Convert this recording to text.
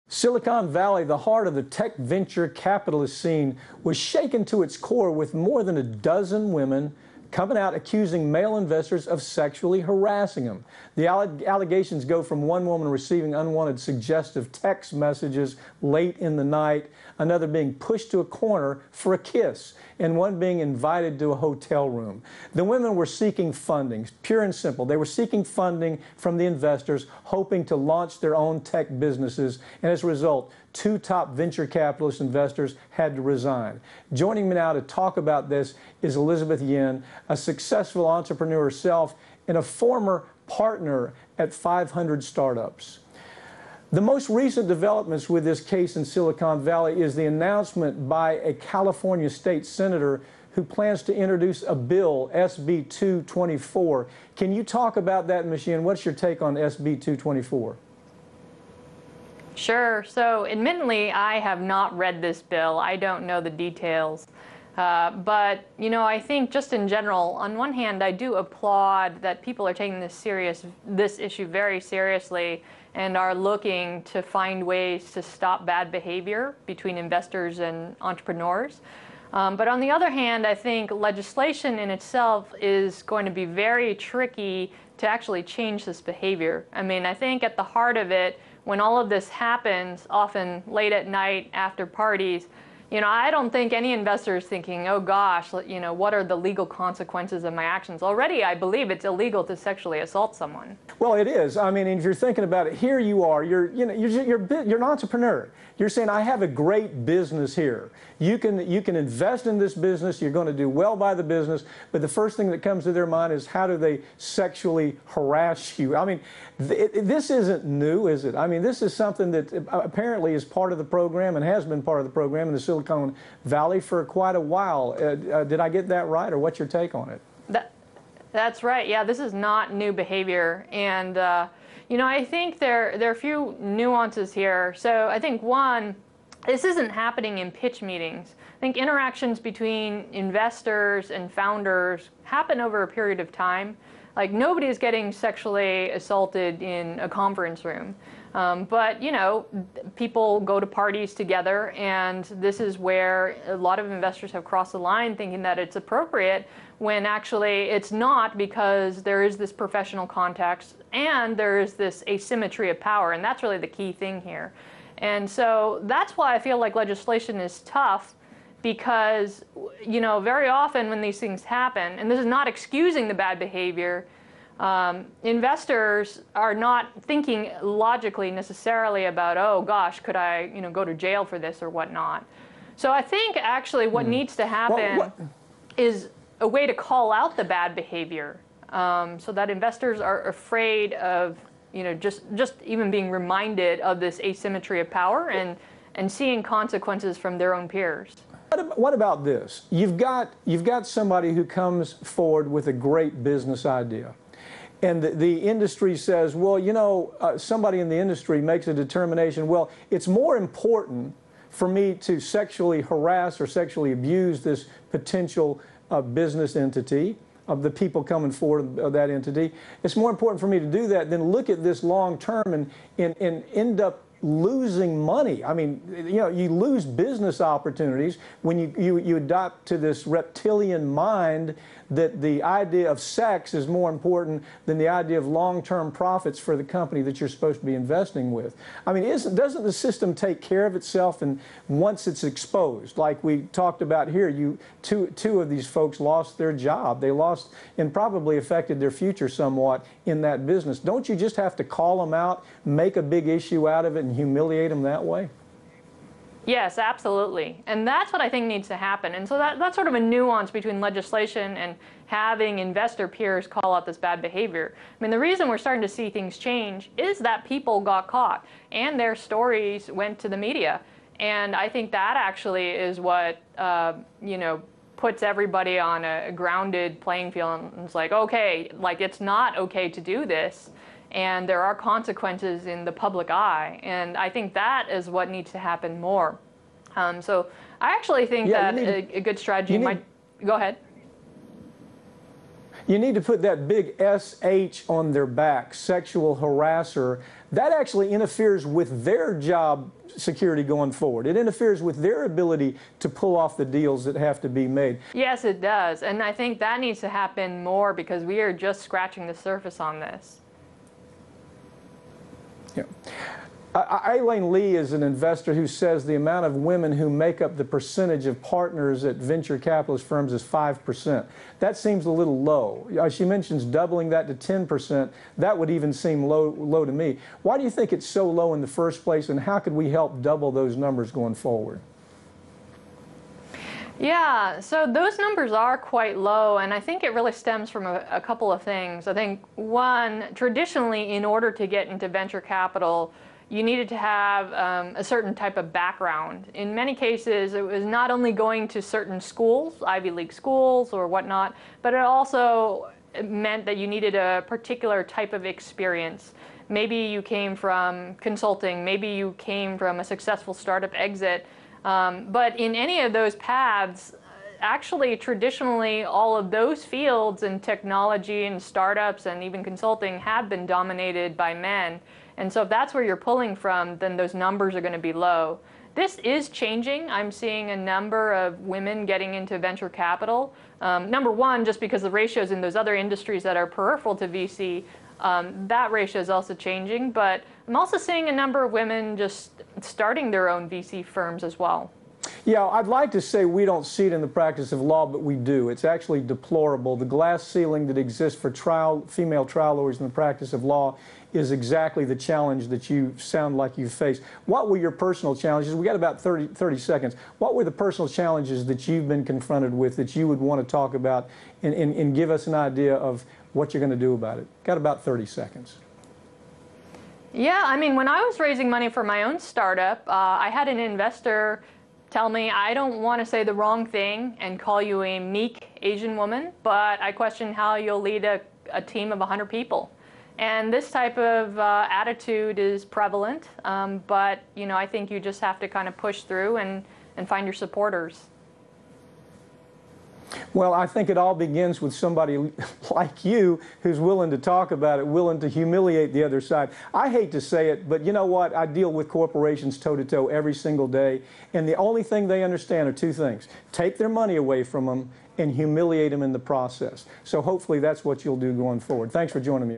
Silicon Valley, the heart of the tech venture capitalist scene, was shaken to its core with more than a dozen women coming out accusing male investors of sexually harassing them. The allegations go from one woman receiving unwanted suggestive text messages late in the night, another being pushed to a corner for a kiss, and one being invited to a hotel room. The women were seeking funding, pure and simple. They were seeking funding from the investors, hoping to launch their own tech businesses, and as a result, two top venture capitalist investors had to resign. Joining me now to talk about this is Elizabeth Yin, a successful entrepreneur herself and a former partner at 500 startups. The most recent developments with this case in Silicon Valley is the announcement by a California state senator who plans to introduce a bill, SB 224. Can you talk about that, Ms. Yin? What's your take on SB 224? Sure. So admittedly, I have not read this bill. I don't know the details. But, you know, I think just in general, on one hand, I do applaud that people are taking this issue very seriously and are looking to find ways to stop bad behavior between investors and entrepreneurs. But on the other hand, I think legislation in itself is going to be very tricky to actually change this behavior. I mean, I think at the heart of it, when all of this happens, often late at night after parties, you know, I don't think any investor is thinking, oh gosh, you know, what are the legal consequences of my actions? Already, I believe it's illegal to sexually assault someone. Well, it is. I mean, if you're thinking about it, here you are. You're an entrepreneur. You're saying, I have a great business here. You can invest in this business. You're going to do well by the business. But the first thing that comes to their mind is, how do they sexually harass you? I mean, this isn't new, is it? I mean, this is something that apparently is part of the program and has been part of the program in the Silicon Valley for quite a while. Did I get that right, or what's your take on it? That's right. Yeah, this is not new behavior. And, you know, I think there are a few nuances here. So I think, one, this isn't happening in pitch meetings. I think interactions between investors and founders happen over a period of time. Like, nobody is getting sexually assaulted in a conference room. But, you know, people go to parties together, and this is where a lot of investors have crossed the line thinking that it's appropriate, when actually it's not, because there is this professional context and there is this asymmetry of power, and that's really the key thing here. And so that's why I feel like legislation is tough, because, you know, very often when these things happen, and this is not excusing the bad behavior, investors are not thinking logically necessarily about, oh gosh, could I, you know, go to jail for this or whatnot. So I think actually what needs to happen is a way to call out the bad behavior, so that investors are afraid of, you know, just even being reminded of this asymmetry of power and seeing consequences from their own peers. What about this? You've got somebody who comes forward with a great business idea, and the industry says, well, you know, somebody in the industry makes a determination, well, it's more important for me to sexually harass or sexually abuse this potential business entity, of the people coming forward of that entity. It's more important for me to do that than look at this long term and end up losing money. I mean, you know, you lose business opportunities when you adopt to this reptilian mind that the idea of sex is more important than the idea of long-term profits for the company that you're supposed to be investing with. I mean, doesn't the system take care of itself, and once it's exposed, like we talked about here, two of these folks lost their job. They lost and probably affected their future somewhat in that business. Don't you just have to call them out, make a big issue out of it, and humiliate them that way? Yes, absolutely. And that's what I think needs to happen. And so that's sort of a nuance between legislation and having investor peers call out this bad behavior. I mean, the reason we're starting to see things change is that people got caught and their stories went to the media. And I think that actually is what, you know, puts everybody on a grounded playing field, and it's like, okay, like, it's not okay to do this. And there are consequences in the public eye. And I think that is what needs to happen more. So I actually think that a good strategy might... Go ahead. You need to put that big SH on their back, sexual harasser. that actually interferes with their job security going forward. It interferes with their ability to pull off the deals that have to be made. Yes, it does. And I think that needs to happen more because we are just scratching the surface on this. Yeah. Elaine Lee is an investor who says the amount of women who make up the percentage of partners at venture capitalist firms is 5%. That seems a little low. She mentions doubling that to 10%. That would even seem low to me. Why do you think it's so low in the first place, and how could we help double those numbers going forward? Yeah, so those numbers are quite low, and I think it really stems from a couple of things. I think, one, traditionally, in order to get into venture capital, you needed to have a certain type of background. In many cases, it was not only going to certain schools, Ivy League schools or whatnot, but it also meant that you needed a particular type of experience. Maybe you came from consulting, maybe you came from a successful startup exit, but in any of those paths, actually, traditionally, all of those fields in technology and startups and even consulting have been dominated by men. And so if that's where you're pulling from, then those numbers are going to be low. This is changing. I'm seeing a number of women getting into venture capital. Number one, just because the ratios in those other industries that are peripheral to VC, that ratio is also changing. But I'm also seeing a number of women just starting their own VC firms as well. Yeah, I'd like to say we don't see it in the practice of law, but we do. It's actually deplorable. The glass ceiling that exists for female trial lawyers in the practice of law is exactly the challenge that you sound like you face. What were your personal challenges? We got about 30 seconds. What were the personal challenges that you've been confronted with that you would want to talk about and give us an idea of what you're going to do about it? Got about 30 seconds. Yeah, I mean, when I was raising money for my own startup, I had an investor tell me, I don't want to say the wrong thing and call you a meek Asian woman, but I question how you'll lead a team of 100 people. And this type of attitude is prevalent, but I think you just have to kind of push through and find your supporters. Well, I think it all begins with somebody like you who's willing to talk about it, willing to humiliate the other side. I hate to say it, but you know what? I deal with corporations toe-to-toe every single day, and the only thing they understand are two things. Take their money away from them and humiliate them in the process. So hopefully that's what you'll do going forward. Thanks for joining me.